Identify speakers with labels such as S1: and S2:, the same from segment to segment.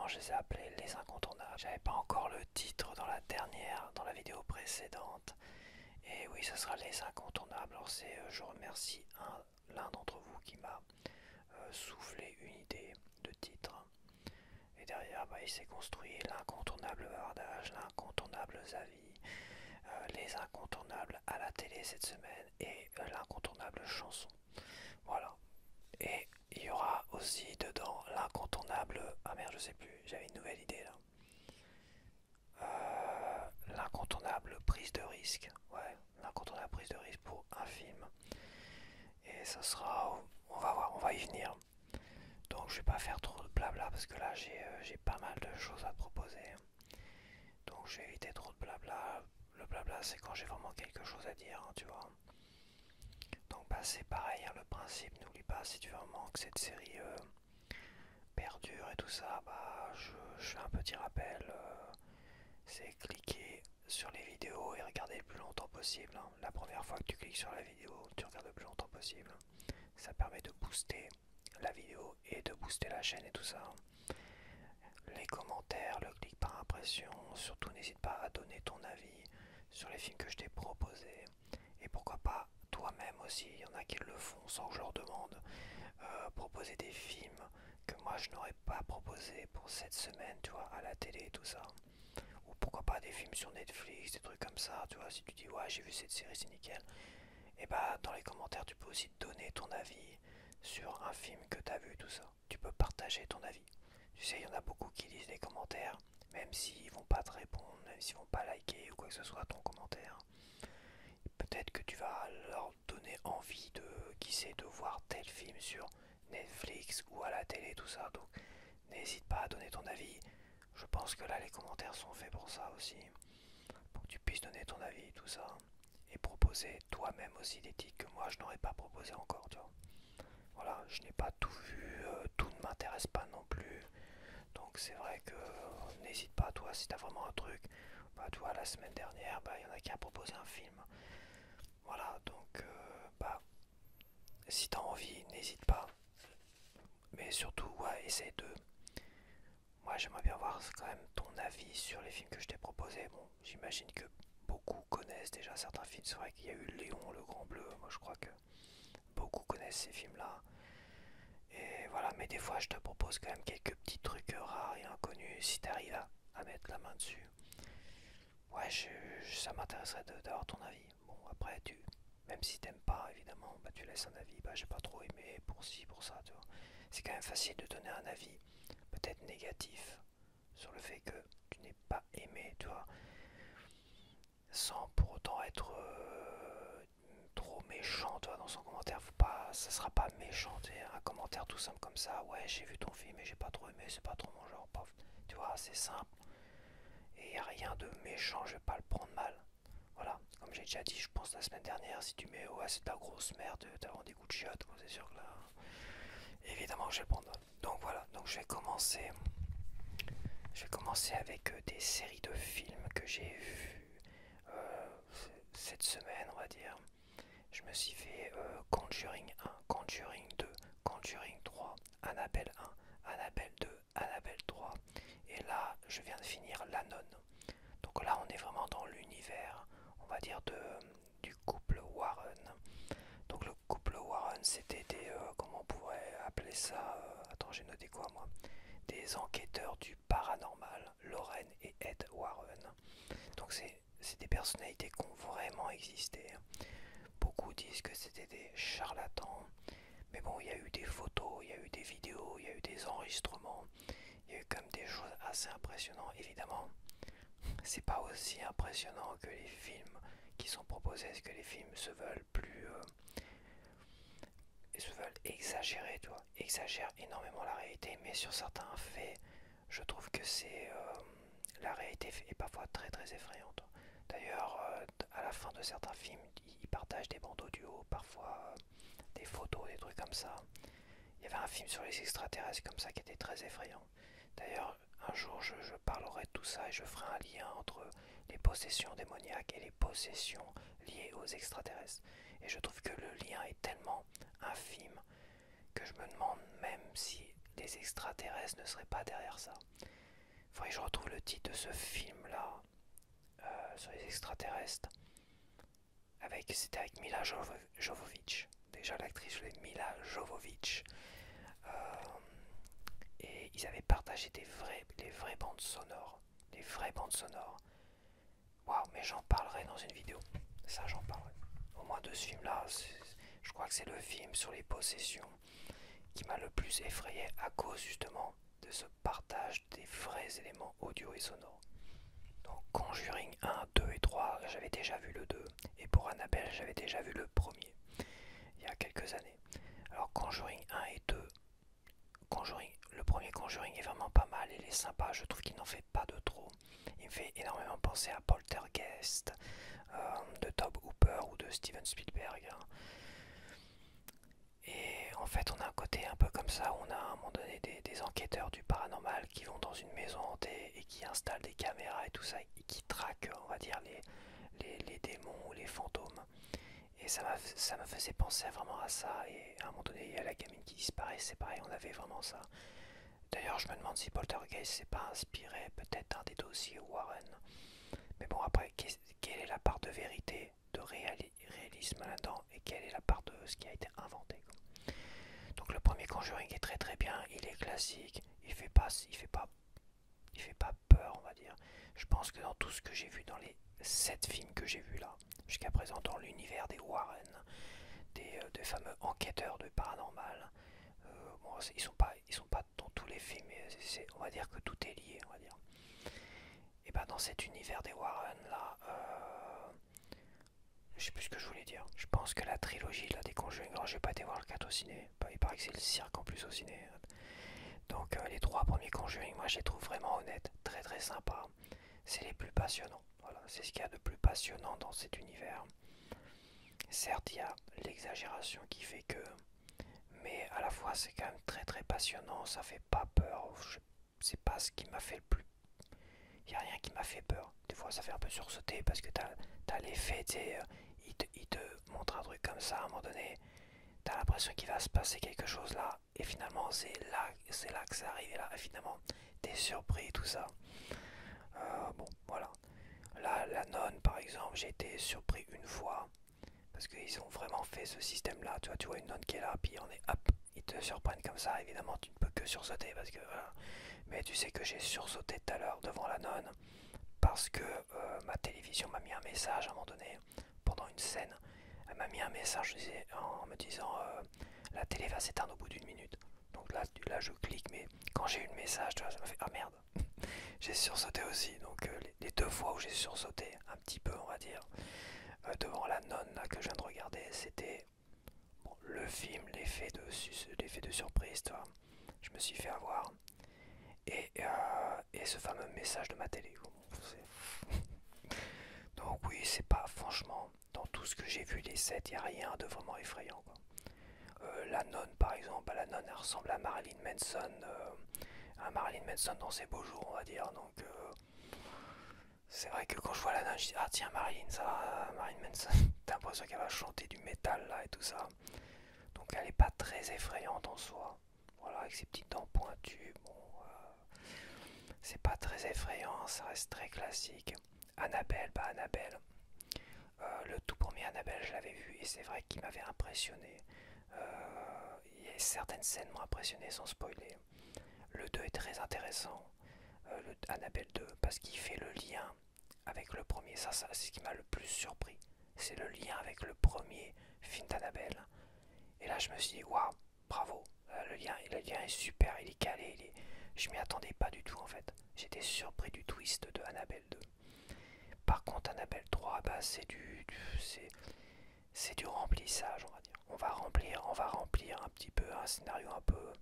S1: je les ai appelés les incontournables. J'avais pas encore le titre dans la vidéo précédente. Et oui, ce sera les incontournables. Alors je remercie l'un d'entre vous qui m'a soufflé une idée de titre. Et derrière, il s'est construit l'incontournable bavardage, l'incontournable Zavi, les incontournables à la télé cette semaine et l'incontournable chanson. Voilà. Et il y aura aussi dedans l'incontournable. Ah merde, je sais plus, j'avais une nouvelle idée là. L'incontournable prise de risque. Ouais, l'incontournable prise de risque pour un film. Et ça sera. On va voir, on va y venir. Donc je vais pas faire trop de blabla parce que là j'ai pas mal de choses à te proposer. Donc je vais éviter trop de blabla. Le blabla c'est quand j'ai vraiment quelque chose à dire, hein, tu vois. Donc c'est pareil, hein, le principe, n'oublie pas si tu veux vraiment que cette série perdure et tout ça, je fais un petit rappel. C'est cliquer sur les vidéos et regarder le plus longtemps possible, hein. La première fois que tu cliques sur la vidéo, tu regardes le plus longtemps possible. Ça permet de booster la vidéo et de booster la chaîne et tout ça. Les commentaires, le clic par impression, surtout n'hésite pas à donner ton avis sur les films que je t'ai proposés. Et pourquoi pas toi-même aussi, il y en a qui le font sans que je leur demande. Proposer des films que moi je n'aurais pas proposé pour cette semaine, tu vois, à la télé et tout ça. Ou pourquoi pas des films sur Netflix, des trucs comme ça, tu vois, si tu dis ouais j'ai vu cette série c'est nickel. Et dans les commentaires tu peux aussi donner ton avis sur un film que tu as vu, tout ça. Tu peux partager ton avis. Tu sais, il y en a beaucoup qui lisent les commentaires, même s'ils vont pas te répondre, même s'ils vont pas liker ou quoi que ce soit ton commentaire. Peut-être que tu vas leur donner envie de, qui sait, de voir tel film sur Netflix ou à la télé, tout ça. Donc n'hésite pas à donner ton avis. Je pense que là les commentaires sont faits pour ça aussi, pour que tu puisses donner ton avis, tout ça. Et proposer toi-même aussi des titres que moi je n'aurais pas proposé encore, tu vois. Voilà, je n'ai pas tout vu, tout ne m'intéresse pas non plus. Donc c'est vrai que n'hésite pas toi si t'as vraiment un truc. Tu vois, la semaine dernière, il y en a qui a proposé un film. Voilà, donc si t'as envie, n'hésite pas. Mais surtout, ouais, essaie de. Moi j'aimerais bien voir quand même ton avis sur les films que je t'ai proposés. Bon, j'imagine que beaucoup connaissent déjà certains films. C'est vrai qu'il y a eu Léon le Grand Bleu. Moi je crois que beaucoup connaissent ces films-là. Et voilà, mais des fois je te propose quand même quelques petits trucs rares et inconnus si t'arrives à mettre la main dessus. Ouais, ça m'intéresserait d'avoir ton avis. Bon, après, même si t'aimes pas, évidemment, tu laisses un avis. J'ai pas trop aimé pour ci, pour ça, tu vois. C'est quand même facile de donner un avis, peut-être négatif, sur le fait que tu n'aies pas aimé, tu vois, sans pour autant être trop méchant, tu vois, dans son commentaire. Faut pas, ça sera pas méchant, tu sais, un commentaire tout simple comme ça. Ouais, j'ai vu ton film et j'ai pas trop aimé, c'est pas trop mon genre, pof. Tu vois, c'est simple. Et y a rien de méchant, je vais pas le prendre mal. Voilà, comme j'ai déjà dit, je pense la semaine dernière, si tu mets ouais c'est de la grosse merde, t'as vraiment des coups de chiottes, c'est sûr que là, évidemment je vais le prendre. Donc voilà, donc je vais commencer avec des séries de films que j'ai vus euh, cette semaine, on va dire. Je me suis fait Conjuring 1, Conjuring 2, Conjuring 3, Annabelle 1, Annabelle 2, Annabelle 3. Et là, je viens de finir La Nonne. Donc là, on est vraiment dans l'univers, on va dire, du couple Warren. Donc le couple Warren, c'était des, comment on pourrait appeler ça attends, j'ai noté quoi moi? Des enquêteurs du paranormal, Lorraine et Ed Warren. Donc c'est des personnalités qui ont vraiment existé. Beaucoup disent que c'était des charlatans. Mais bon, il y a eu des photos, il y a eu des vidéos, il y a eu des enregistrements. Il y a eu comme des choses assez impressionnantes. Évidemment, c'est pas aussi impressionnant que les films qui sont proposés. Est-ce que les films se veulent plus se veulent exagérer, tu vois, exagèrent énormément la réalité, mais sur certains faits, je trouve que c'est la réalité est parfois très très effrayante. D'ailleurs, à la fin de certains films, ils partagent des bandes audio, parfois des photos, des trucs comme ça. Il y avait un film sur les extraterrestres comme ça qui était très effrayant. D'ailleurs, un jour, je parlerai de tout ça et je ferai un lien entre les possessions démoniaques et les possessions liées aux extraterrestres. Et je trouve que le lien est tellement infime que je me demande même si des extraterrestres ne seraient pas derrière ça. Il faudrait que je retrouve le titre de ce film-là, sur les extraterrestres. C'était avec Mila Jovovich. Déjà l'actrice, je l'ai, Mila Jovovich. Et ils avaient partagé les vraies bandes sonores. Les vraies bandes sonores. Waouh, mais j'en parlerai dans une vidéo. Ça, j'en parlerai. Au moins de ce film-là, je crois que c'est le film sur les possessions qui m'a le plus effrayé à cause justement de ce partage des vrais éléments audio et sonores. Donc Conjuring 1, 2 et 3, j'avais déjà vu le 2. Et pour Annabelle, j'avais déjà vu le premier, il y a quelques années. Alors Conjuring 1 et 2, le premier Conjuring est vraiment pas mal, il est sympa, je trouve qu'il n'en fait pas de trop. Il me fait énormément penser à Poltergeist, de Tobe Hooper ou de Steven Spielberg. Et en fait, on a un côté un peu comme ça, où on a à un moment donné des enquêteurs du paranormal qui vont dans une maison hantée et qui installent des caméras et tout ça, et qui traquent, on va dire, les démons ou les fantômes. Et ça me faisait penser vraiment à ça, et à un moment donné, il y a la gamine qui disparaît, c'est pareil, on avait vraiment ça. D'ailleurs, je me demande si Poltergeist s'est pas inspiré peut-être d'un des dossiers Warren. Mais bon, après, quelle est la part de vérité, de réalisme là-dedans, et quelle est la part de ce qui a été inventé, quoi. Donc le premier Conjuring est très très bien, il est classique, il fait pas peur, on va dire. Je pense que dans tout ce que j'ai vu, dans les 7 films que j'ai vus là, jusqu'à présent dans l'univers des Warren, des fameux enquêteurs de paranormal, bon, ils sont pas dans tous les films, mais on va dire que tout est lié, on va dire. Et ben dans cet univers des Warren là, je sais plus ce que je voulais dire. Je pense que la trilogie là, des Conjuring, alors j'ai pas été voir le 4 au ciné, il paraît que c'est le cirque en plus au ciné. Donc les 3 premiers Conjuring, moi je les trouve vraiment honnêtes, très très sympas. C'est les plus passionnants. Voilà, c'est ce qu'il y a de plus passionnant dans cet univers. Certes, il y a l'exagération qui fait que, mais à la fois c'est quand même très très passionnant, ça fait pas peur. C'est pas ce qui m'a fait le plus. Il n'y a rien qui m'a fait peur. Des fois ça fait un peu sursauter parce que t'as l'effet, tu sais, il te montre un truc comme ça à un moment donné. T'as l'impression qu'il va se passer quelque chose là, et finalement c'est là que ça arrive, et là finalement t'es surpris, tout ça. Bon, voilà. Là, la nonne, par exemple, j'ai été surpris une fois, parce qu'ils ont vraiment fait ce système-là. Tu vois une nonne qui est là, puis on est hop, ils te surprennent comme ça. Évidemment, tu ne peux que sursauter, parce que voilà. Mais tu sais que j'ai sursauté tout à l'heure devant la nonne, parce que ma télévision m'a mis un message à un moment donné, pendant une scène. Elle m'a mis un message en me disant la télé va s'éteindre au bout d'une minute. Donc là je clique, mais quand j'ai eu le message, tu vois, ça m'a fait ah merde. J'ai sursauté aussi, donc les 2 fois où j'ai sursauté, un petit peu on va dire, devant la nonne là, que je viens de regarder, c'était bon, le film, l'effet de surprise, tu vois. Je me suis fait avoir. Et ce fameux message de ma télé. Donc oui, c'est pas, franchement, dans tout ce que j'ai vu, les 7, il n'y a rien de vraiment effrayant, quoi. La nonne, par exemple, bah, la nonne, elle ressemble à Marilyn Manson, dans ses beaux jours, on va dire. Donc c'est vrai que quand je vois la nonne, je dis ah tiens Marilyn, ça, Marilyn Manson, t'as l'impression qu'elle va chanter du métal là et tout ça. Donc elle est pas très effrayante en soi. Voilà, avec ses petites dents pointues, bon, c'est pas très effrayant, ça reste très classique. Annabelle, bah Annabelle, le tout premier Annabelle, je l'avais vu et c'est vrai qu'il m'avait impressionné. Il y a certaines scènes m'ont impressionné sans spoiler. Le 2 est très intéressant, le Annabelle 2, parce qu'il fait le lien avec le premier. Ça c'est ce qui m'a le plus surpris. C'est le lien avec le premier film d'Annabelle. Et là, je me suis dit, waouh, bravo, le lien est super, il est calé. Je m'y attendais pas du tout en fait. J'étais surpris du twist de Annabelle 2. Par contre, Annabelle 3, bah, c'est du remplissage, on va dire. On va remplir un petit peu un scénario un peu.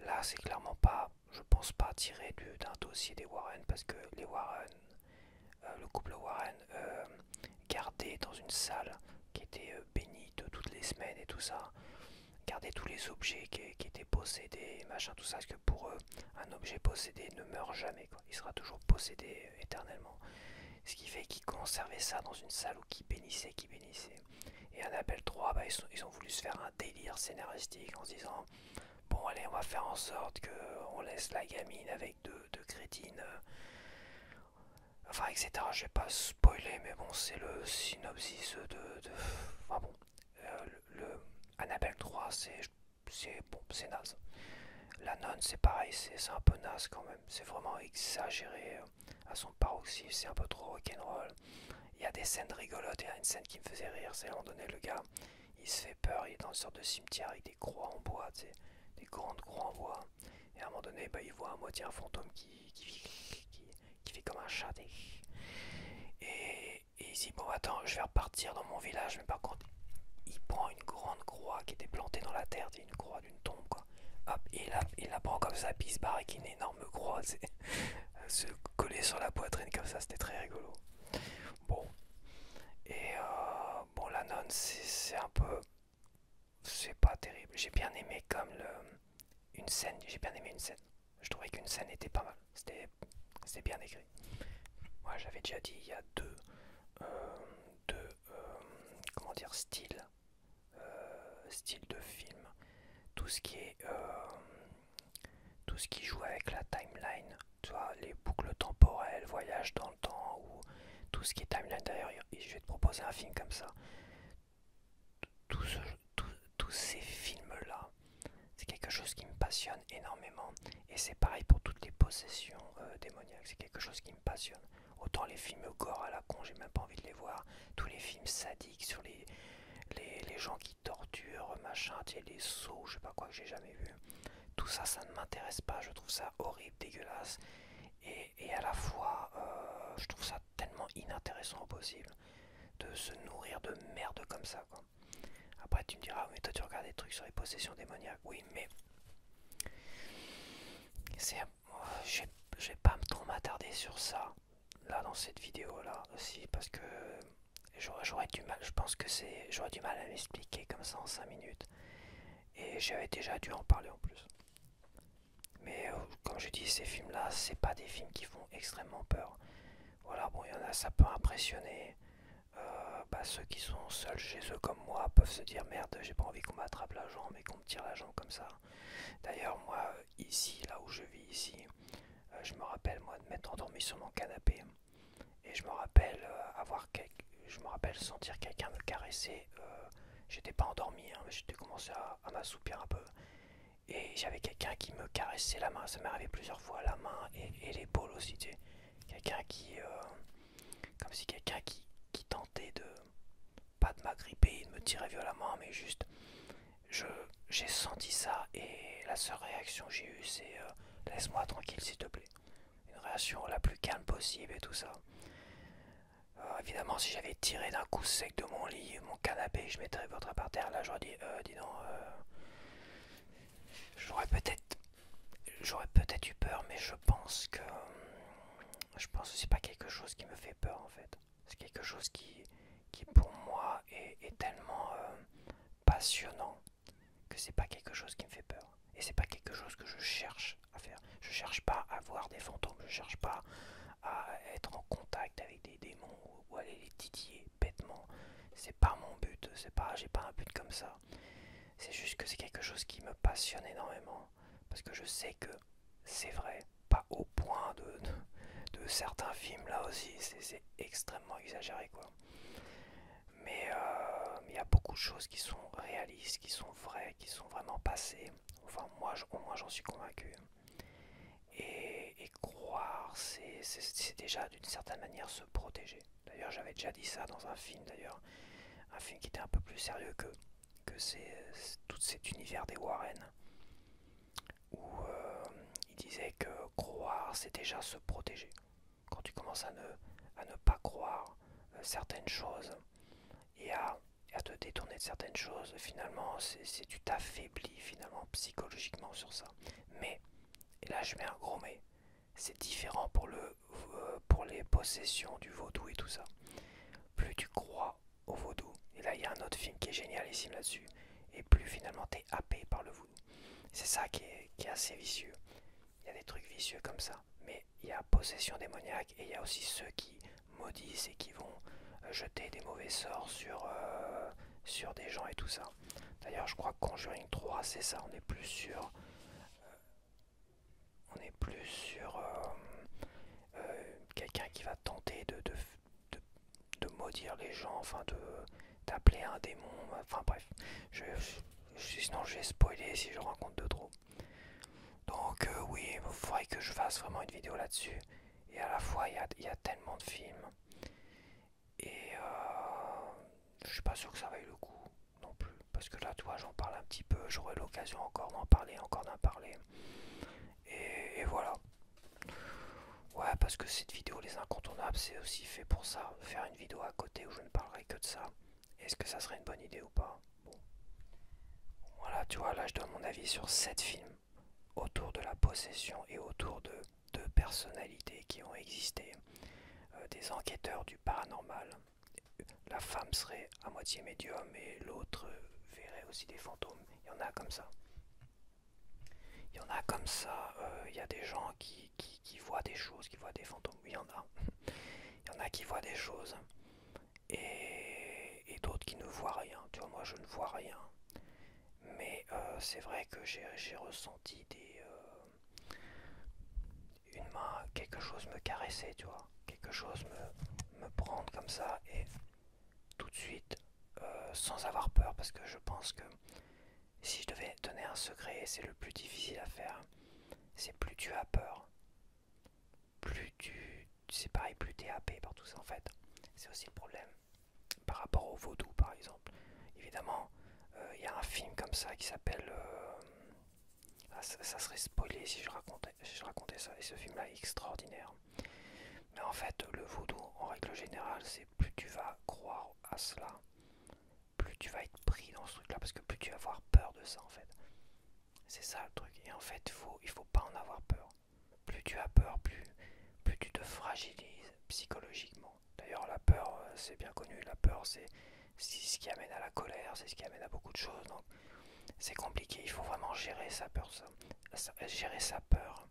S1: Là, c'est clairement pas, je pense pas tiré d'un dossier des Warren, parce que les Warren, le couple Warren, gardait dans une salle qui était bénie de toutes les semaines et tout ça, garder tous les objets qui étaient possédés, machin, tout ça, parce que pour eux, un objet possédé ne meurt jamais, quoi. Il sera toujours possédé éternellement. Ce qui fait qu'ils conservaient ça dans une salle où qui bénissait, qui bénissait. Et Annabelle 3, bah, ils ont voulu se faire un délire scénaristique en se disant bon allez, on va faire en sorte que on laisse la gamine avec deux crétines. Enfin, etc. Je vais pas spoiler, mais bon, c'est le synopsis de. Enfin bon, le Annabelle 3, c'est bon, c'est naze. La nonne, c'est pareil, c'est un peu naze quand même. C'est vraiment exagéré à son paroxysme, c'est un peu trop rock'n'roll. Il y a des scènes rigolotes, il y a une scène qui me faisait rire, c'est à un moment donné, le gars, il se fait peur, il est dans une sorte de cimetière avec des croix en bois, tu sais, des grandes croix en bois. Et à un moment donné, bah, il voit à moitié un fantôme qui fait comme un chat. Et il dit, bon attends, je vais repartir dans mon village, mais par contre, il prend une grande croix qui était plantée dans la terre, une croix d'une tombe, quoi. Hop, il la prend comme ça, puis il se barre avec une énorme croix, se coller sur la poitrine comme ça, c'était très rigolo. Bon, et bon, la nonne, c'est un peu, c'est pas terrible. J'ai bien aimé comme une scène, j'ai bien aimé une scène. Je trouvais qu'une scène était pas mal, c'était bien écrit. Moi, j'avais déjà dit, il y a comment dire, style de film. Tout ce qui est tout ce qui joue avec la timeline, tu vois, les boucles temporelles, voyage dans le temps, ou tout ce qui est timeline. D'ailleurs, je vais te proposer un film comme ça. Tout ce- tous ces films-là, c'est quelque chose qui me passionne énormément. Et c'est pareil pour toutes les possessions démoniaques, c'est quelque chose qui me passionne. Autant les films gore à la con, j'ai même pas envie de les voir. Tous les films sadiques sur les gens qui torturent, machin, tu sais, les sauts, je sais pas quoi que j'ai jamais vu. Tout ça, ça ne m'intéresse pas, je trouve ça horrible, dégueulasse. Et à la fois, je trouve ça tellement inintéressant au possible de se nourrir de merde comme ça, quoi. Après, tu me diras, mais toi, tu regardes des trucs sur les possessions démoniaques. Oui, mais c'est, je vais pas trop m'attarder sur ça, là, dans cette vidéo-là aussi, parce que j'aurais du mal, je pense que j'aurais du mal à m'expliquer comme ça en 5 minutes. Et j'avais déjà dû en parler en plus. Mais comme je dis, ces films-là, c'est pas des films qui font extrêmement peur. Voilà, bon, il y en a, ça peut impressionner. Bah, ceux qui sont seuls chez eux comme moi peuvent se dire merde, j'ai pas envie qu'on m'attrape la jambe et qu'on me tire la jambe comme ça. D'ailleurs, moi, ici, là où je vis ici, je me rappelle moi de m'être endormi sur mon canapé et je me rappelle je me rappelle sentir quelqu'un me caresser. J'étais pas endormi, hein, mais j'étais commencé à m'assoupir un peu. Et j'avais quelqu'un qui me caressait la main, ça m'est arrivé plusieurs fois, la main et l'épaule aussi, tu sais. Quelqu'un comme si quelqu'un qui tentait de, pas de m'agripper et de me tirer violemment, mais juste, j'ai senti ça et la seule réaction que j'ai eue, c'est laisse-moi tranquille s'il te plaît. Une réaction la plus calme possible et tout ça. Évidemment, si j'avais tiré d'un coup sec de mon lit, mon canapé, je mettrais votre par terre, là j'aurais dit, dis donc, j'aurais peut-être eu peur, mais je pense que c'est pas quelque chose qui me fait peur en fait. C'est quelque chose qui pour moi est tellement passionnant que c'est pas quelque chose qui me fait peur. Et c'est pas quelque chose que je cherche à faire. Je cherche pas à voir des fantômes, je cherche pas à être en contact avec des démons ou aller les titiller bêtement. C'est pas mon but, j'ai pas un but comme ça. C'est juste que c'est quelque chose qui me passionne énormément. Parce que je sais que c'est vrai, pas au point de certains films là aussi, c'est extrêmement exagéré quoi. Mais il y a beaucoup de choses qui sont réalistes, qui sont vraies, qui sont vraiment passées. Enfin moi, au moins j'en suis convaincu. Et croire, c'est déjà d'une certaine manière se protéger. D'ailleurs j'avais déjà dit ça dans un film d'ailleurs. Un film qui était un peu plus sérieux que tout cet univers des Warren. Où il disait que croire c'est déjà se protéger. Quand tu commences à ne pas croire certaines choses et à te détourner de certaines choses, finalement, tu t'affaiblis finalement psychologiquement sur ça. Mais, et là je mets un gros mais, c'est différent pour les possessions du vaudou et tout ça. Plus tu crois au vaudou, et là il y a un autre film qui est génialissime là-dessus, et plus finalement t'es happé par le vaudou. C'est ça qui est assez vicieux. Il y a des trucs vicieux comme ça. Mais il y a possession démoniaque et il y a aussi ceux qui maudissent et qui vont jeter des mauvais sorts sur des gens et tout ça. D'ailleurs, je crois que Conjuring 3, c'est ça, on est plus sur quelqu'un qui va tenter de maudire les gens, enfin d'appeler un démon, enfin bref, sinon je vais spoiler si je raconte de trop. Donc oui, il faudrait que je fasse vraiment une vidéo là-dessus. Et à la fois, il y a tellement de films. Et je suis pas sûr que ça vaille le coup non plus. Parce que là, toi, j'en parle un petit peu. J'aurai l'occasion encore d'en parler, encore d'en parler. Et voilà. Ouais, parce que cette vidéo, les incontournables, c'est aussi fait pour ça. Faire une vidéo à côté où je ne parlerai que de ça. Est-ce que ça serait une bonne idée ou pas? Bon. Voilà, tu vois, là, je donne mon avis sur 7 films autour de la possession et autour de deux personnalités qui ont existé, des enquêteurs du paranormal. La femme serait à moitié médium et l'autre verrait aussi des fantômes. Il y en a comme ça. Il y en a comme ça. Il y a des gens qui voient des choses, qui voient des fantômes. Oui, il y en a. Il y en a qui voient des choses et d'autres qui ne voient rien. Tu vois, moi je ne vois rien. Mais c'est vrai que j'ai ressenti une main, quelque chose me caresser, tu vois. Quelque chose me prendre comme ça et tout de suite, sans avoir peur, parce que je pense que si je devais donner un secret, c'est le plus difficile à faire, c'est plus tu as peur, plus c'est pareil, plus t'es happé par tout ça en fait. C'est aussi le problème par rapport au vaudou par exemple. Évidemment, il y a un film comme ça qui s'appelle... ça serait spoilé si je racontais ça, et ce film-là est extraordinaire. Mais en fait, le vaudou, en règle générale, c'est plus tu vas croire à cela, plus tu vas être pris dans ce truc-là, parce que plus tu vas avoir peur de ça, en fait. C'est ça le truc. Et en fait, il faut pas en avoir peur. Plus tu as peur, plus tu te fragilises psychologiquement. D'ailleurs, la peur, c'est bien connu. La peur, c'est ce qui amène à la colère, c'est ce qui amène à beaucoup de choses. Donc, c'est compliqué. Il faut vraiment gérer sa peur, gérer sa peur.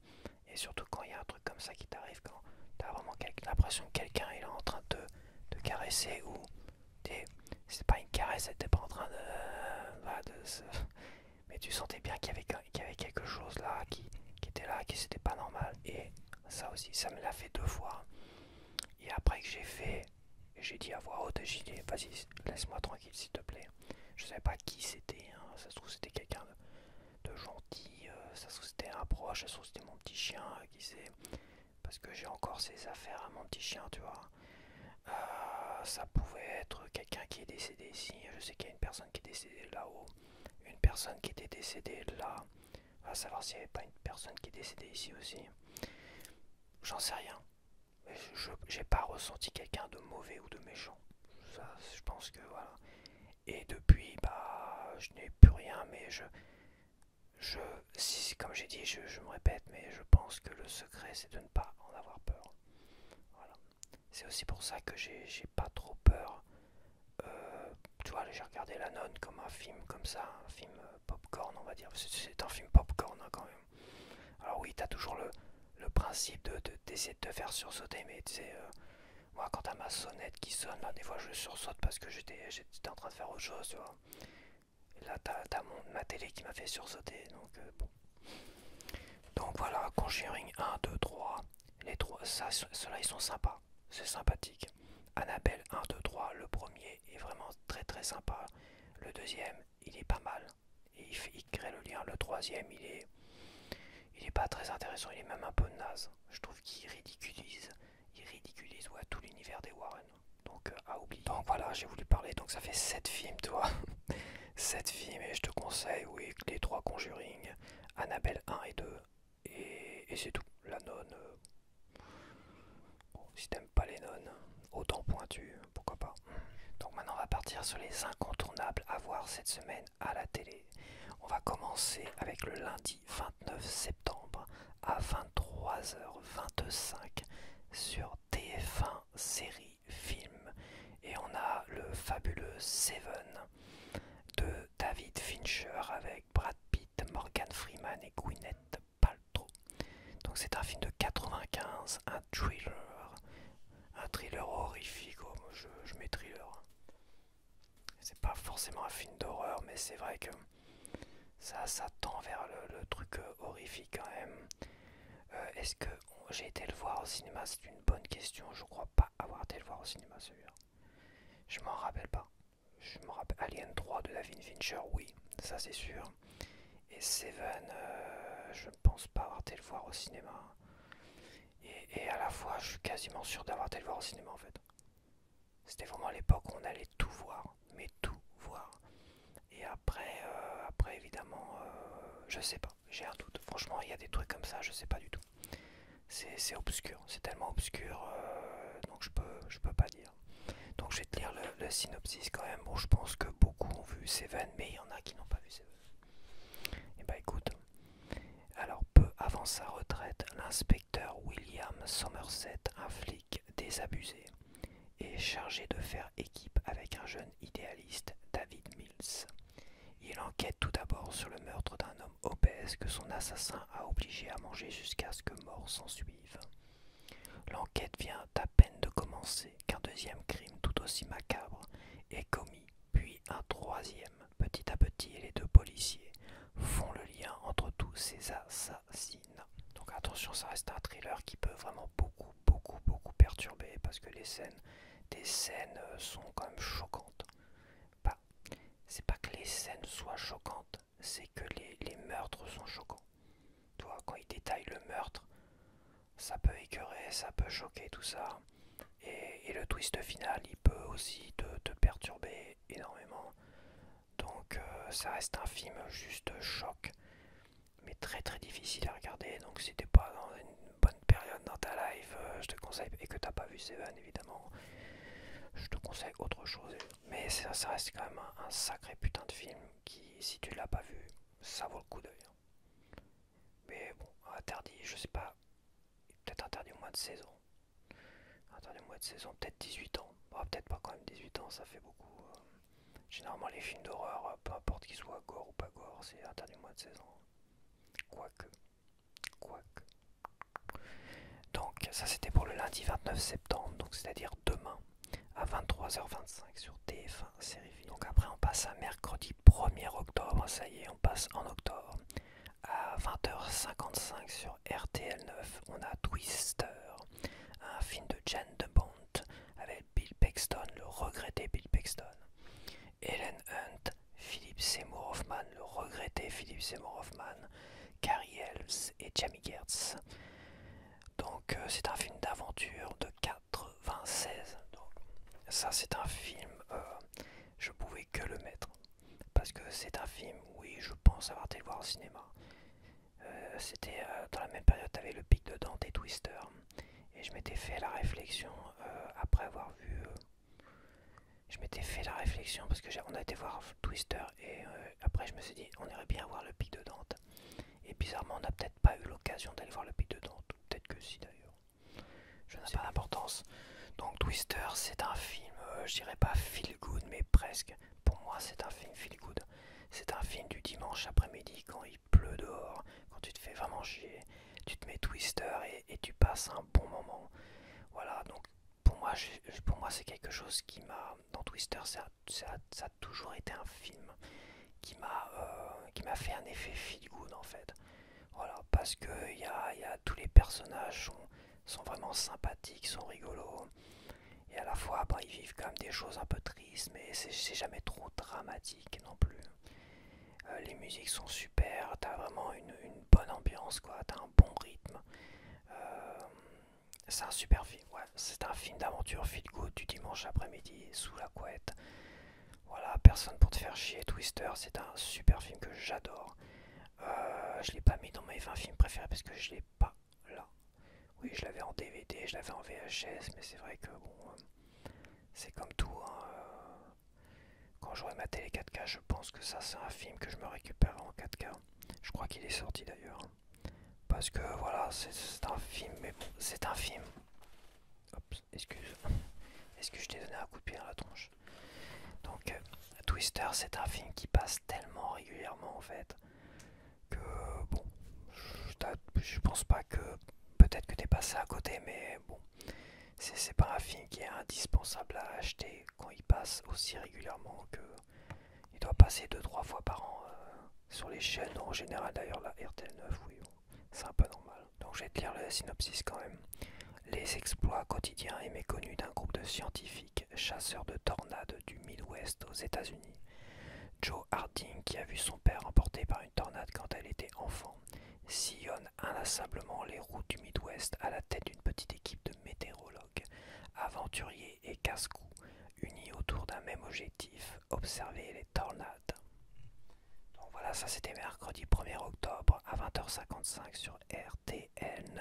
S1: Et surtout quand il y a un truc comme ça qui t'arrive, quand t'as vraiment l'impression que quelqu'un est en train de te caresser ou c'est pas une caresse, t'es pas en train mais tu sentais bien qu'il y avait quelque chose là qui était là, qui c'était pas normal. Et ça aussi, ça me l'a fait 2 fois. Et après que j'ai fait, j'ai dit à voix haute, j'ai dit vas-y, laisse-moi tranquille s'il te plaît. Je savais pas qui c'était, hein. Ça se trouve c'était quelqu'un de gentil, ça se trouve c'était un proche, ça se trouve c'était mon petit chien, qui sait. Parce que j'ai encore ses affaires à mon petit chien, tu vois. Ça pouvait être quelqu'un qui est décédé ici. Je sais qu'il y a une personne qui est décédée là-haut, une personne qui était décédée là. À savoir s'il n'y avait pas une personne qui est décédée ici aussi. J'en sais rien. Mais j'ai pas ressenti quelqu'un de mauvais ou de méchant. Ça, je pense que voilà. Et depuis, bah, je n'ai plus rien, mais comme j'ai dit, je me répète, mais je pense que le secret, c'est de ne pas en avoir peur. Voilà. C'est aussi pour ça que j'ai pas trop peur. Tu vois, j'ai regardé La Nonne comme un film comme ça, un film popcorn, on va dire. C'est un film popcorn hein, quand même. Alors oui, t'as toujours le principe d'essayer de te faire sursauter, mais tu sais, moi quand t'as ma sonnette qui sonne, là, des fois je sursaute parce que j'étais en train de faire autre chose, tu vois. Et là, t'as ma télé qui m'a fait sursauter, donc bon. Donc voilà, Conjuring 1, 2, 3. Les trois, ceux-là ils sont sympas, c'est sympathique. Annabelle 1, 2, 3, le premier est vraiment très très sympa. Le deuxième, il est pas mal. Et il crée le lien. Le troisième, il est pas très intéressant, il est même un peu naze. Je trouve il ridiculise ouais, tout l'univers des Warren. Donc à oublier. Donc voilà, j'ai voulu parler, donc ça fait 7 films, toi. 7 films et je te conseille, oui, les 3 Conjuring, Annabelle 1 et 2. Et c'est tout. La nonne, bon, si t'aimes pas les nonnes, autant pointu, pourquoi pas. Donc maintenant on va partir sur les incontournables à voir cette semaine à la télé. On va commencer avec le lundi 29 septembre à 23h25 sur TF1 série film. Et on a le fabuleux Seven de David Fincher avec Brad Pitt, Morgan Freeman et Gwyneth Paltrow. Donc c'est un film de 95, un thriller horrifique. Oh, je mets thriller. C'est pas forcément un film d'horreur, mais c'est vrai que ça tend vers le truc horrifique quand même. Est-ce que j'ai été le voir au cinéma? C'est une bonne question. Je crois pas avoir été le voir au cinéma celui-là. Je m'en rappelle pas. Je me rappelle Alien 3 de David Fincher, oui, ça c'est sûr. Et Seven, je ne pense pas avoir été le voir au cinéma. Et à la fois, je suis quasiment sûr d'avoir été le voir au cinéma en fait. C'était vraiment l'époque où on allait tout voir, mais tout voir. Et après évidemment, je sais pas, j'ai un doute. Franchement, il y a des trucs comme ça, je sais pas du tout. C'est obscur, c'est tellement obscur, donc je peux pas dire. Donc je vais te lire le synopsis quand même. Bon, je pense que beaucoup ont vu Seven, mais il y en a qui n'ont pas vu Seven. Et bah écoute, alors peu avant sa retraite, l'inspecteur William Somerset, un flic désabusé, est chargé de faire équipe avec un jeune idéaliste, David Mills. Il enquête tout d'abord sur le meurtre d'un homme obèse que son assassin a obligé à manger jusqu'à ce que mort s'ensuive. L'enquête vient à peine de commencer qu'un deuxième crime tout aussi macabre est commis, puis un troisième. Petit à petit, les deux policiers font le lien entre tous ces assassinats. Donc attention, ça reste un thriller qui peut vraiment beaucoup perturber parce que des scènes sont quand même choquantes. Bah, c'est pas que les scènes soient choquantes, c'est que les meurtres sont choquants. Tu vois, quand ils détaillent le meurtre, ça peut écœurer, ça peut choquer, tout ça. Et le twist final, il peut aussi te perturber énormément. Donc ça reste un film juste choc, mais très difficile à regarder. Donc si t'es pas dans une bonne période dans ta life, je te conseille, et que t'as pas vu Seven évidemment, je te conseille autre chose. Mais ça reste quand même un sacré putain de film qui, si tu l'as pas vu, ça vaut le coup d'œil. Mais bon, interdit, je sais pas, peut-être interdit au mois de saison. Interdit au mois de saison, peut-être 18 ans. Bon, peut-être pas quand même 18 ans, ça fait beaucoup. Généralement les films d'horreur, peu importe qu'ils soient gore ou pas gore, c'est interdit au mois de saison. Quoique. Quoique. Donc ça c'était pour le lundi 29 septembre, donc c'est-à-dire demain à 23h25 sur TF1 Série Film. Donc après on passe à mercredi 1er octobre, ça y est on passe en octobre. À 20h55 sur RTL9, on a Twister, un film de Jane de Bont avec Bill Paxton, le regretté Bill Paxton, Helen Hunt, Philip Seymour Hoffman, le regretté Philip Seymour Hoffman, Cary Elves et Jamie Gertz. Donc c'est un film d'aventure de 96. Donc, ça c'est un film, je pouvais que le mettre. Parce que c'est un film, oui, je pense avoir été le voir au cinéma. C'était dans la même période avec le Pic de Dante et Twister. Et je m'étais fait la réflexion après avoir vu. Je m'étais fait la réflexion parce que on a été voir Twister et après je me suis dit on irait bien voir le Pic de Dante. Et bizarrement on n'a peut-être pas eu l'occasion d'aller voir le Pic de Dante. Ou peut-être que si d'ailleurs. Je n'ai pas d'importance. Donc Twister c'est un film, je dirais pas feel good mais presque. Pour moi c'est un film feel good. C'est un film du dimanche après-midi quand il pleut dehors, quand tu te fais vraiment chier, tu te mets Twister et tu passes un bon moment. Voilà, donc pour moi c'est quelque chose qui m'a... Dans Twister, ça a toujours été un film qui m'a fait un effet feel good en fait. Voilà, parce que tous les personnages sont vraiment sympathiques, sont rigolos. Et à la fois, bah, ils vivent quand même des choses un peu tristes, mais c'est jamais trop dramatique non plus. Les musiques sont super, t'as vraiment une bonne ambiance, quoi, t'as un bon rythme. Euh, c'est un super film, ouais. C'est un film d'aventure feel good du dimanche après-midi, sous la couette. Voilà, personne pour te faire chier. Twister, c'est un super film que j'adore. Je l'ai pas mis dans mes 20 films préférés parce que je l'ai pas là. Oui, je l'avais en DVD, je l'avais en VHS, mais c'est vrai que bon, c'est comme tout, hein. Quand j'aurai ma télé 4K, je pense que ça c'est un film que je me récupère en 4K. Je crois qu'il est sorti d'ailleurs. Parce que voilà, c'est un film, mais bon, c'est un film. Hop, excuse. Est-ce que je t'ai donné un coup de pied dans la tronche? Donc, Twister, c'est un film qui passe tellement régulièrement en fait que bon, je pense pas que peut-être que t'es passé à côté, mais bon, c'est pas un film qui est indispensable à acheter quand il passe aussi régulièrement que doit passer 2-3 fois par an sur les chaînes en général. D'ailleurs, la RTL9, oui, bon, c'est un peu normal. Donc, je vais te lire le synopsis quand même. Les exploits quotidiens et méconnus d'un groupe de scientifiques chasseurs de tornades du Midwest aux États-Unis. Joe Harding, qui a vu son père emporté par une tornade quand elle était enfant, sillonne inlassablement les routes du Midwest à la tête d'une petite équipe de météorologues, aventuriers et casse-cou, unis autour d'un même objectif, observer les tornades. Donc voilà, ça c'était mercredi 1er octobre à 20h55 sur RTL9.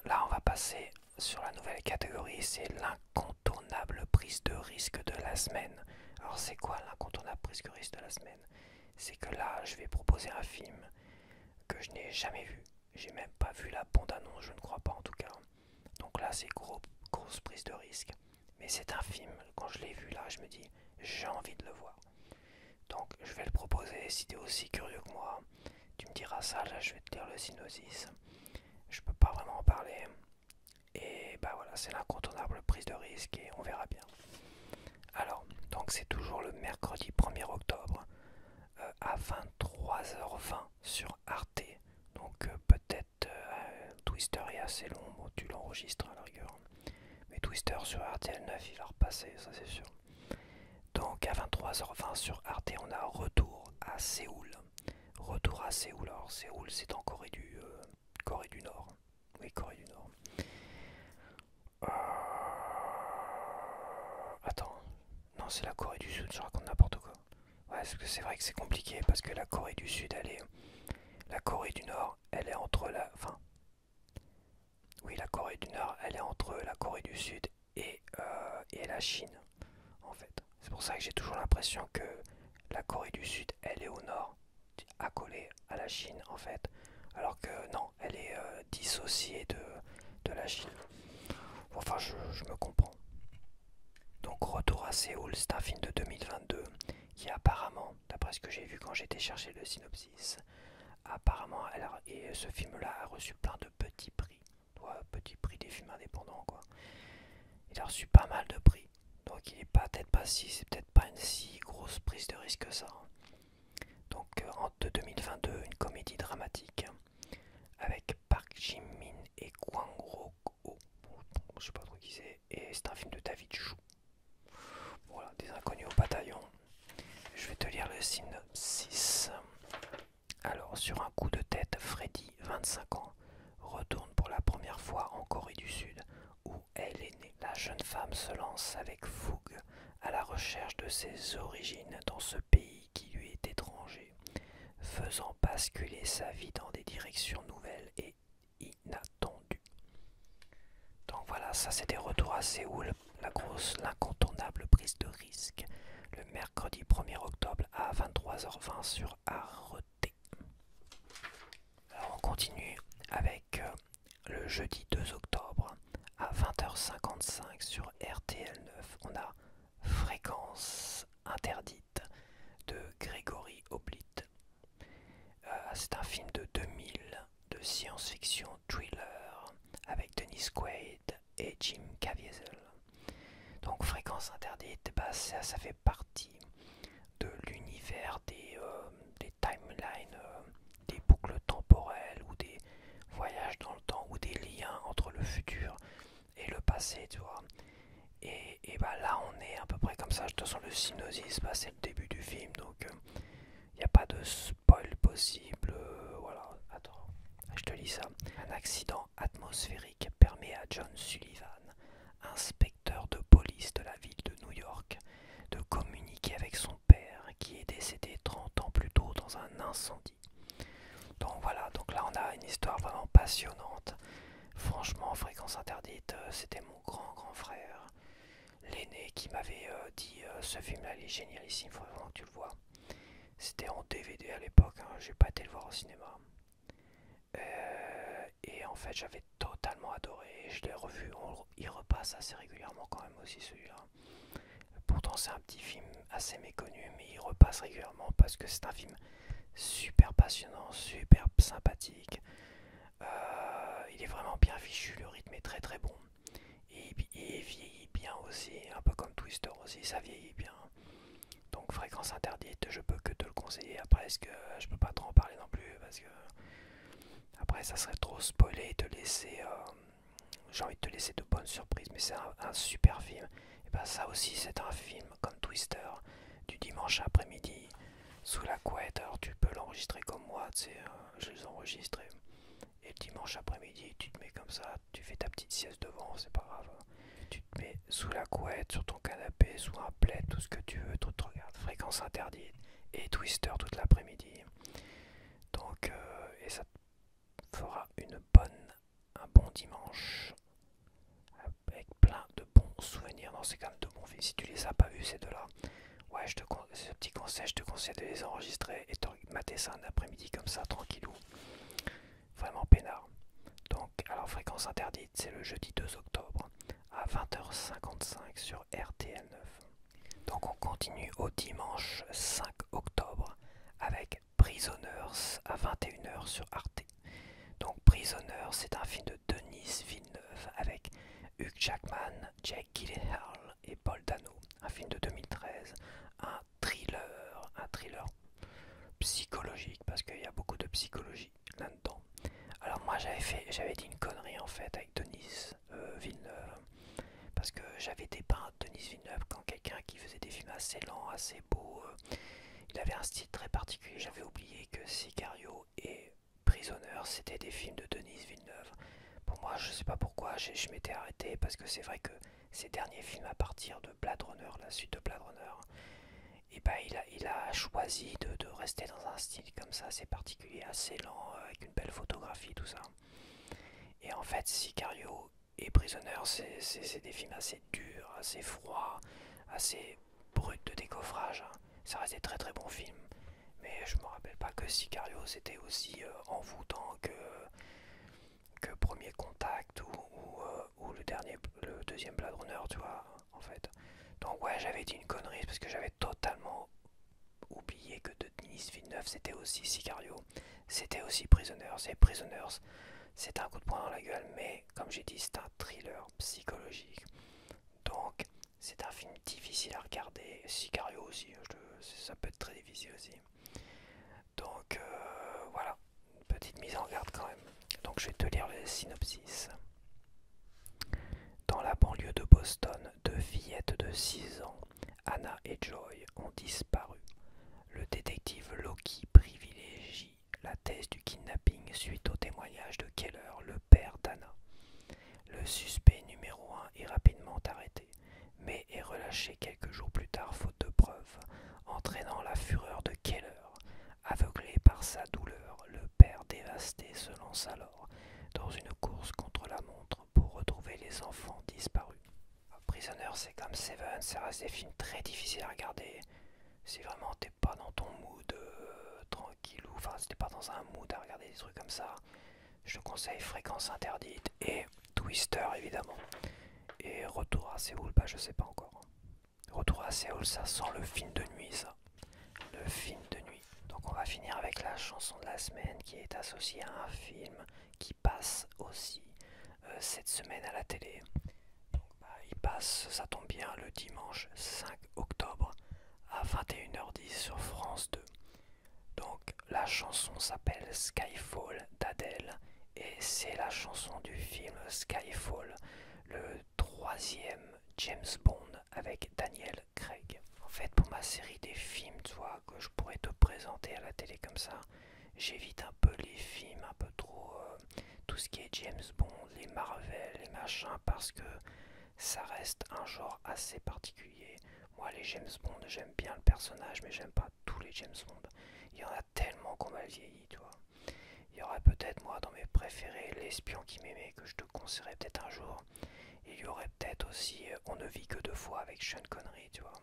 S1: Là, on va passer sur la nouvelle catégorie, c'est l'incontournable prise de risque de la semaine. Alors c'est quoi l'incontournable prise de risque de la semaine? C'est que là, je vais proposer un film que je n'ai jamais vu. J'ai même pas vu la bande-annonce, je ne crois pas en tout cas. Donc là, c'est grosse prise de risque. Mais c'est un film, quand je l'ai vu là, je me dis, j'ai envie de le voir. Donc je vais le proposer, si tu es aussi curieux que moi, tu me diras ça, là je vais te lire le synopsis. Je peux pas vraiment en parler. Et bah voilà, c'est l'incontournable prise de risque et on verra bien. Alors, donc c'est toujours le mercredi 1er octobre à 23h20 sur Arte. Donc peut-être Twister est assez long, bon, tu l'enregistres à la rigueur. Mais Twister sur RTL9 il va repasser, ça c'est sûr. Donc à 23h20 sur Arte, on a Retour à Séoul. Retour à Séoul, alors Séoul c'est en Corée du Nord. Oui, Corée du Nord. Attends, non c'est la Corée du Sud, je raconte n'importe quoi. Ouais, parce que c'est vrai que c'est compliqué parce que la Corée du Sud, la Corée du Nord, elle est entre oui, la Corée du Nord, elle est entre la Corée du Sud et la Chine, en fait. C'est pour ça que j'ai toujours l'impression que la Corée du Sud, elle est au nord, accolée à la Chine, en fait. Alors que non, elle est dissociée de la Chine. Enfin, je me comprends. Donc, Retour à Séoul, c'est un film de 2022 qui apparemment, d'après ce que j'ai vu quand j'étais chercher le synopsis, apparemment, et ce film-là a reçu plein de petits prix. Ouais, petits prix des films indépendants, quoi. Il a reçu pas mal de prix. Donc il est peut-être pas c'est peut-être pas une si grosse prise de risque que ça. Donc de 2022, une comédie dramatique avec Park Jin-min et Kwang Rok-ho. Je sais pas trop qui c'est. Et c'est un film de David Chou. Voilà, des inconnus au bataillon. Je vais te lire le synopsis. Alors, sur un coup de tête, Freddy, 25 ans, retourne pour la première fois en Corée du Sud, où elle est née. La jeune femme se lance avec fougue à la recherche de ses origines dans ce pays qui lui est étranger, faisant basculer sa vie dans des directions nouvelles et inattendues. Donc voilà, ça c'était Retour à Séoul, l'incontournable prise de risque, le mercredi 1er octobre à 23h20 sur Arte. Alors on continue avec le jeudi 2 octobre à 20h55 sur RTL9. On a Fréquence interdite de Grégory Oblit. C'est un film de 2000 de science-fiction thriller avec Dennis Quaid et Jim Caviezel. Donc Fréquence interdite, bah, ça fait partie de l'univers des timelines, des boucles temporelles ou des voyages dans le temps ou des liens entre le futur et le passé, tu vois. Et bah là on est à peu près comme ça. De toute façon le synopsis, bah, c'est le début du film, donc il n'y a pas de spoil possible. Voilà, attends, je te lis ça. Un accident atmosphérique permet à John Sullivan, inspecteur de police de la ville de New York, de communiquer avec son père qui est décédé 30 ans plus tôt dans un incendie. Donc voilà, donc là on a une histoire vraiment passionnante. Franchement, Fréquence interdite, c'était mon grand frère, l'aîné, qui m'avait dit ce film-là il est génialissime, il faut vraiment que tu le vois. C'était en DVD à l'époque, hein, j'ai pas été le voir au cinéma. Et en fait j'avais totalement adoré, je l'ai revu, il repasse assez régulièrement quand même aussi celui-là. Pourtant c'est un petit film assez méconnu, mais il repasse régulièrement parce que c'est un film super passionnant, super sympathique. Il est vraiment bien fichu, le rythme est très bon. Et il vieillit bien aussi, un peu comme Twister aussi, ça vieillit bien. Fréquence Interdite, je peux que te le conseiller. Après, est-ce que je peux pas trop en parler non plus parce que après ça serait trop spoiler et te laisser. J'ai envie de te laisser de bonnes surprises, mais c'est un super film. Et ben ça aussi c'est un film comme Twister du dimanche après-midi sous la couette. Alors tu peux l'enregistrer comme moi, tu sais, je les enregistre et le dimanche après-midi tu te mets comme ça, tu fais ta petite sieste devant, c'est pas grave. Tu te mets sous la couette, sur ton canapé, sous un plaid, tout ce que tu veux, tout te regarde. Fréquence Interdite et Twister toute l'après-midi. Donc et ça te fera un bon dimanche avec plein de bons souvenirs. Non, c'est quand même de bons films. Si tu les as pas vus, ces deux-là, ouais, ce petit conseil, je te conseille de les enregistrer et de mater ça un après-midi comme ça, tranquillou. Vraiment peinard. Donc, alors, Fréquence Interdite, c'est le jeudi 2 octobre à 20h55 sur RTL9. Donc, on continue au dimanche 5 octobre avec Prisoners à 21h sur Arte. Donc Prisoners, c'est un film de Denis Villeneuve avec Hugh Jackman, Jake Gyllenhaal et Paul Dano. Un film de 2013, un thriller psychologique parce qu'il y a beaucoup de psychologie là-dedans. Alors moi j'avais dit une connerie en fait avec Denis Villeneuve parce que j'avais dépeint Denis Villeneuve comme quelqu'un qui faisait des films assez lents, assez beaux. Il avait un style très particulier. J'avais oublié que Sicario et Prisoners c'était des films de Denis Villeneuve. Pour moi, je sais pas pourquoi, je m'étais arrêté parce que c'est vrai que ces derniers films à partir de Blade Runner, la suite de Blade Runner, et ben il a choisi de rester dans un style comme ça, assez particulier, assez lent, avec une belle photographie, tout ça. Et en fait, Sicario et Prisoners, c'est des films assez durs, assez froids, assez bruts de décoffrage. Ça reste des très très bons films. Mais je me rappelle pas que Sicario c'était aussi envoûtant que Premier Contact ou le deuxième Blade Runner, tu vois, en fait. Donc ouais, j'avais dit une connerie parce que j'avais totalement oublié que Denis Villeneuve c'était aussi Sicario, c'était aussi Prisoners. Et Prisoners, c'est un coup de poing dans la gueule, mais comme j'ai dit, c'est un thriller psychologique. Donc c'est un film difficile à regarder. Sicario aussi, ça peut être très difficile aussi. Donc voilà, une petite mise en garde quand même. Donc je vais te lire le synopsis. Dans la banlieue de Boston, deux fillettes de 6 ans, Anna et Joy, ont disparu. Le détective Loki privilégie la thèse du kidnapping suite au témoignage de Keller, le père d'Anna. Le suspect numéro 1 est rapidement arrêté, mais est relâché quelques jours plus tard faute de preuves, entraînant la fureur de Keller. Aveuglé par sa douleur, le père dévasté se lance alors dans une course contre la montre pour retrouver les enfants disparus. Prisoner, c'est comme Seven, ça reste des films très difficiles à regarder. Si vraiment t'es pas dans ton mood tranquille, ou enfin si t'es pas dans un mood à regarder des trucs comme ça, je te conseille Fréquence Interdite et Twister évidemment. Et Retour à Séoul, bah je sais pas encore. Retour à Séoul, ça sent le film de nuit, ça. Le film de nuit. Donc on va finir avec la chanson de la semaine qui est associée à un film qui passe aussi cette semaine à la télé. Donc, bah, il passe, ça tombe bien, le dimanche 5 octobre à 21h10 sur France 2. Donc la chanson s'appelle Skyfall d'Adèle et c'est la chanson du film Skyfall, le troisième James Bond avec Daniel Craig. En fait, pour ma série des films, tu vois, que je pourrais te présenter à la télé comme ça, j'évite un peu les films, un peu trop tout ce qui est James Bond, les Marvel, les machins, parce que ça reste un genre assez particulier. Moi, les James Bond, j'aime bien le personnage, mais j'aime pas tous les James Bond. Il y en a tellement qu'on m'a vieilli, tu vois. Il y aurait peut-être, moi, dans mes préférés, L'espion qui m'aimait, que je te conseillerais peut-être un jour. Il y aurait peut-être aussi On ne vit que deux fois avec Sean Connery, tu vois.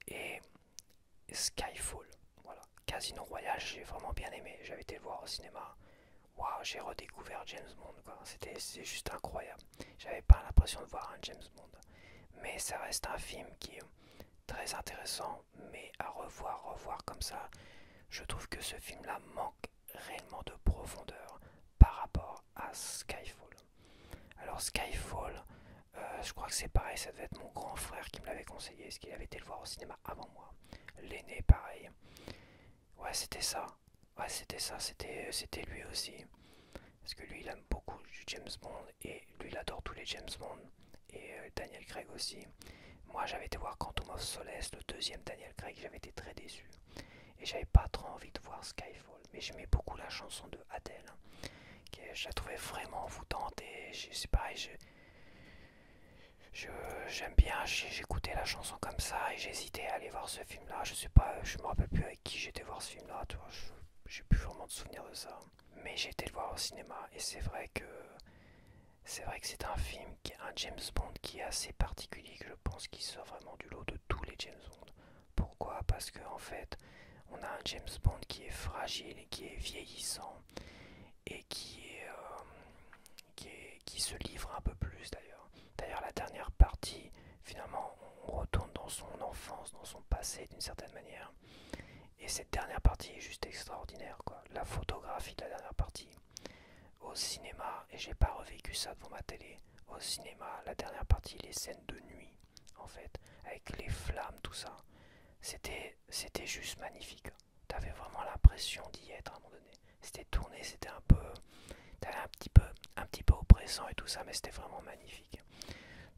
S1: Et Skyfall, voilà. Casino Royale, j'ai vraiment bien aimé. J'avais été le voir au cinéma. Waouh, j'ai redécouvert James Bond, quoi. C'est juste incroyable. J'avais pas l'impression de voir un James Bond. Mais ça reste un film qui est très intéressant, mais à revoir comme ça, je trouve que ce film-là manque réellement de profondeur par rapport à Skyfall. Alors Skyfall, je crois que c'est pareil, ça devait être mon grand frère qui me l'avait conseillé, parce qu'il avait été le voir au cinéma avant moi. L'aîné, pareil. Ouais, c'était ça. Ouais, c'était ça, c'était lui aussi. Parce que lui, il aime beaucoup du James Bond, et lui, il adore tous les James Bond. Et Daniel Craig aussi. Moi, j'avais été voir Quantum of Solace, le deuxième Daniel Craig, j'avais été très déçu. Et j'avais pas trop envie de voir Skyfall. Mais j'aimais beaucoup la chanson de Adele. Je la trouvais vraiment envoûtante, et c'est pareil, j'aime bien, j'écoutais la chanson comme ça, et j'hésitais à aller voir ce film là. Je sais pas, je me rappelle plus avec qui j'étais voir ce film là, tu vois, j'ai plus vraiment de souvenir de ça. Mais j'ai été le voir au cinéma, et c'est vrai que c'est un film, un James Bond qui est assez particulier, que je pense qu'il sort vraiment du lot de tous les James Bond. Pourquoi? Parce qu'en fait, on a un James Bond qui est fragile et qui est vieillissant, et qui se livre un peu plus d'ailleurs. D'ailleurs, la dernière partie, finalement, on retourne dans son enfance, dans son passé d'une certaine manière. Et cette dernière partie est juste extraordinaire, quoi. La photographie de la dernière partie. Au cinéma, et j'ai pas revécu ça devant ma télé, au cinéma, la dernière partie, les scènes de nuit, en fait, avec les flammes, tout ça, c'était juste magnifique. T'avais vraiment l'impression d'y être à un moment donné. C'était tourné, c'était un peu, t'avais un petit peu oppressant et tout ça, mais c'était vraiment magnifique.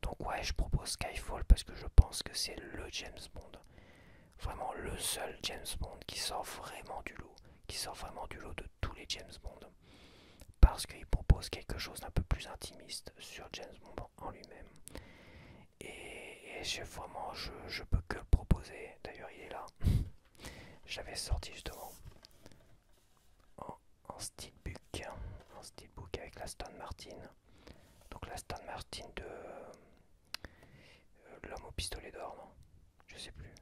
S1: Donc ouais, je propose Skyfall parce que je pense que c'est le James Bond, vraiment le seul James Bond qui sort vraiment du lot, qui sort vraiment du lot de tous les James Bond, parce qu'il propose quelque chose d'un peu plus intimiste sur James Bond en lui-même. Et je peux que le proposer. D'ailleurs, il est là. J'avais sorti justement en steelbook, en steelbook avec la Aston Martin. Donc la Aston Martin de l'homme au pistolet d'or, non? Je sais plus.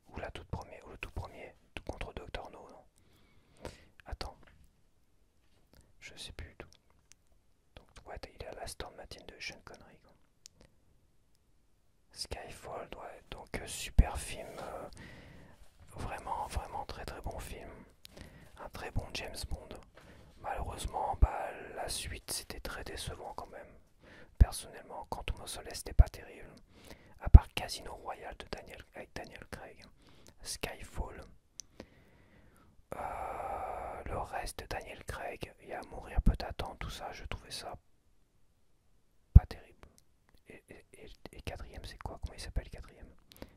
S1: Ou la toute première, ou le tout premier, tout contre Dr No, non? Attends, je sais plus tout. Donc ouais, il est à la Aston Martin de Sean Connery, quoi. Skyfall, ouais, donc super film, vraiment, vraiment très très bon film. Un très bon James Bond. Malheureusement, bah, la suite c'était très décevant quand même. Personnellement, Quantum of Solace c'était pas terrible. À part Casino Royale avec Daniel Craig. Skyfall. Le reste de Daniel Craig, il y a Mourir peut attendre, tout ça, je trouvais ça pas terrible. Et quatrième, c'est quoi? Comment il s'appelle quatrième?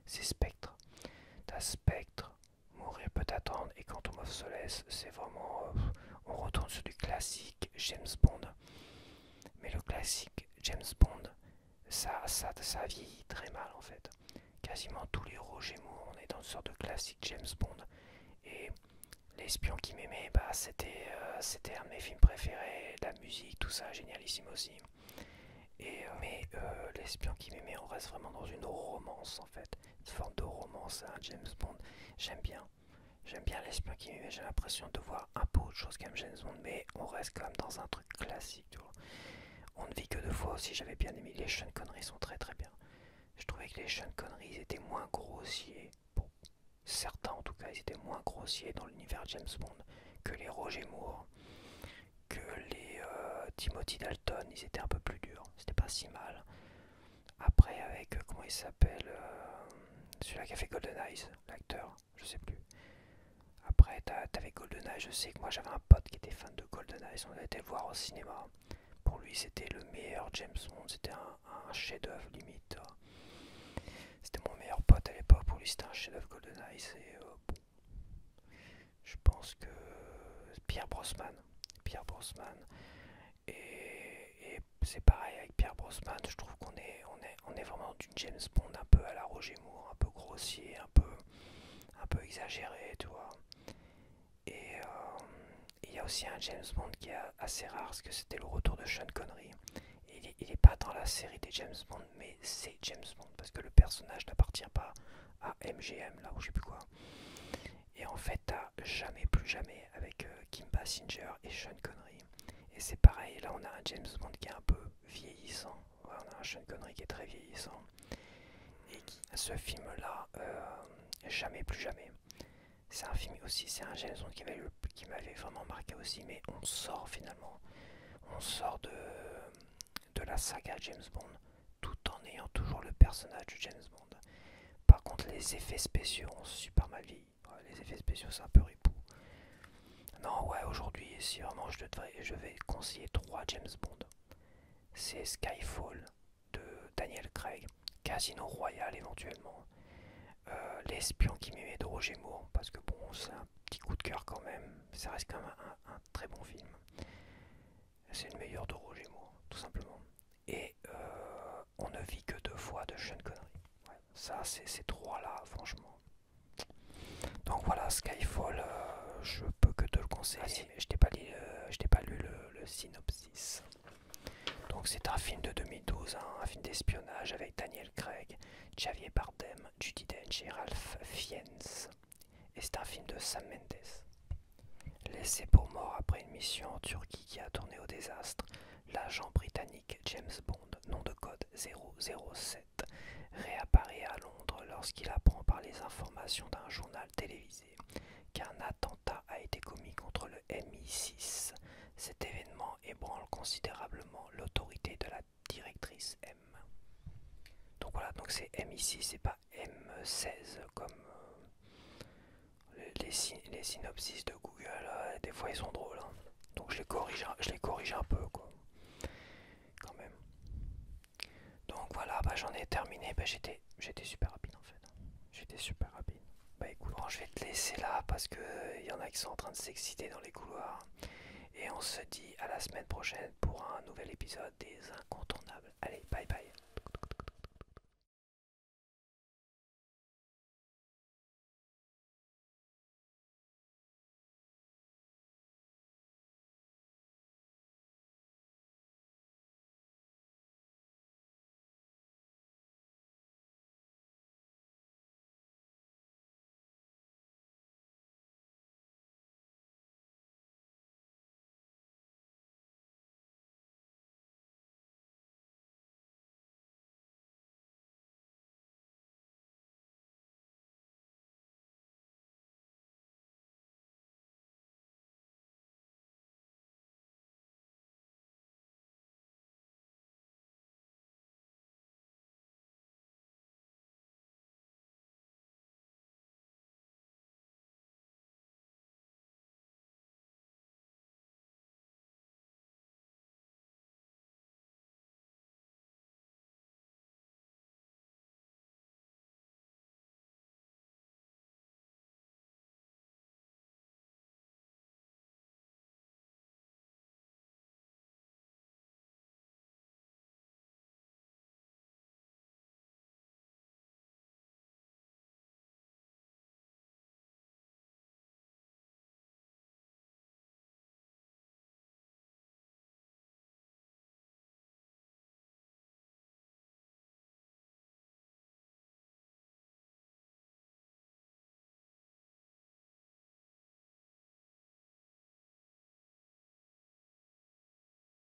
S1: C'est Spectre. T'as Spectre, Mourir peut attendre, et Quantum of Solace, c'est vraiment... on retourne sur du classique James Bond. Mais le classique James Bond, ça vieillit très mal en fait. Quasiment tous les Roger Moore, on est dans une sorte de classique James Bond. Et L'espion qui m'aimait, bah, c'était un de mes films préférés. La musique, tout ça, génialissime aussi. Mais L'espion qui m'aimait, on reste vraiment dans une romance en fait. Une forme de romance à un James Bond. J'aime bien. J'aime bien L'espion qui m'aimait. J'ai l'impression de voir un peu autre chose qu'un James Bond, mais on reste quand même dans un truc classique, tu vois. On ne vit que deux fois aussi, j'avais bien aimé. Les Sean Connery sont très très bien. Je trouvais que les Sean Connery étaient moins grossiers. Pour certains en tout cas, ils étaient moins grossiers dans l'univers James Bond que les Roger Moore, que les Timothy Dalton. Ils étaient un peu plus durs. C'était pas si mal. Après, avec, comment il s'appelle, celui-là qui a fait Golden Eyes, l'acteur, je sais plus. Après, t'avais GoldenEye, je sais que moi j'avais un pote qui était fan de GoldenEye, on a été le voir au cinéma. Pour lui, c'était le meilleur James Bond, c'était un chef-d'œuvre limite. C'était mon meilleur pote à l'époque, pour lui c'était un chef-d'œuvre GoldenEye. Bon, je pense que Pierre Brosnan, Pierre Brosnan, et c'est pareil avec Pierre Brosnan, je trouve on est vraiment d'une James Bond un peu à la Roger Moore, un peu grossier, un peu exagéré, tu vois. Et il y a aussi un James Bond qui est assez rare, parce que c'était le retour de Sean Connery. Il est pas dans la série des James Bond, mais c'est James Bond, parce que le personnage n'appartient pas à MGM, là, ou je sais plus quoi. Et en fait, t'as jamais, plus jamais, avec Kim Basinger et Sean Connery. Et c'est pareil, là on a un James Bond qui est un peu vieillissant. Ouais, on a un Sean Connery qui est très vieillissant. Et ce film-là, jamais, plus jamais. C'est un film aussi, c'est un James Bond qui m'avait vraiment marqué aussi, mais on sort finalement. On sort de la saga James Bond tout en ayant toujours le personnage de James Bond. Par contre, les effets spéciaux ont super mal vieilli. Ouais, les effets spéciaux, c'est un peu ripou. Non, ouais, aujourd'hui, si vraiment je vais conseiller 3 James Bond. C'est Skyfall de Daniel Craig, Casino Royale éventuellement, L'espion qui m'aimait de Roger Moore, parce que bon, c'est un petit coup de cœur quand même, ça reste quand même un très bon film. C'est le meilleur de Roger Moore, tout simplement. Et On ne vit que deux fois de Sean Connery. Ouais, ça, c'est ces trois-là, franchement. Donc voilà, Skyfall, je peux que te le conseiller. Ah, si, mais je t'ai pas lu le synopsis. Donc c'est un film de 2012, hein, un film d'espionnage avec Daniel Craig, Javier Bardem, Judi Dench et Ralph Fiennes. Et c'est un film de Sam Mendes. Laissé pour mort après une mission en Turquie qui a tourné au désastre, l'agent britannique James Bond, nom de code 007, réapparaît à Londres lorsqu'il apprend par les informations d'un journal télévisé qu'un attentat a été commis contre le MI6. Cet événement ébranle considérablement l'autorité de la directrice M. Donc voilà, donc c'est MI6, c'est pas M16 comme les synopsis de Google. Des fois ils sont drôles, hein. Donc je les corrige un peu, quoi, quand même. Donc voilà, bah j'en ai terminé. Bah j'étais super rapide en fait. J'étais super rapide. Bah écoute, bon, je vais te laisser là parce que il y en a qui sont en train de s'exciter dans les couloirs. Et on se dit à la semaine prochaine pour un nouvel épisode des Incontournables. Allez, bye bye.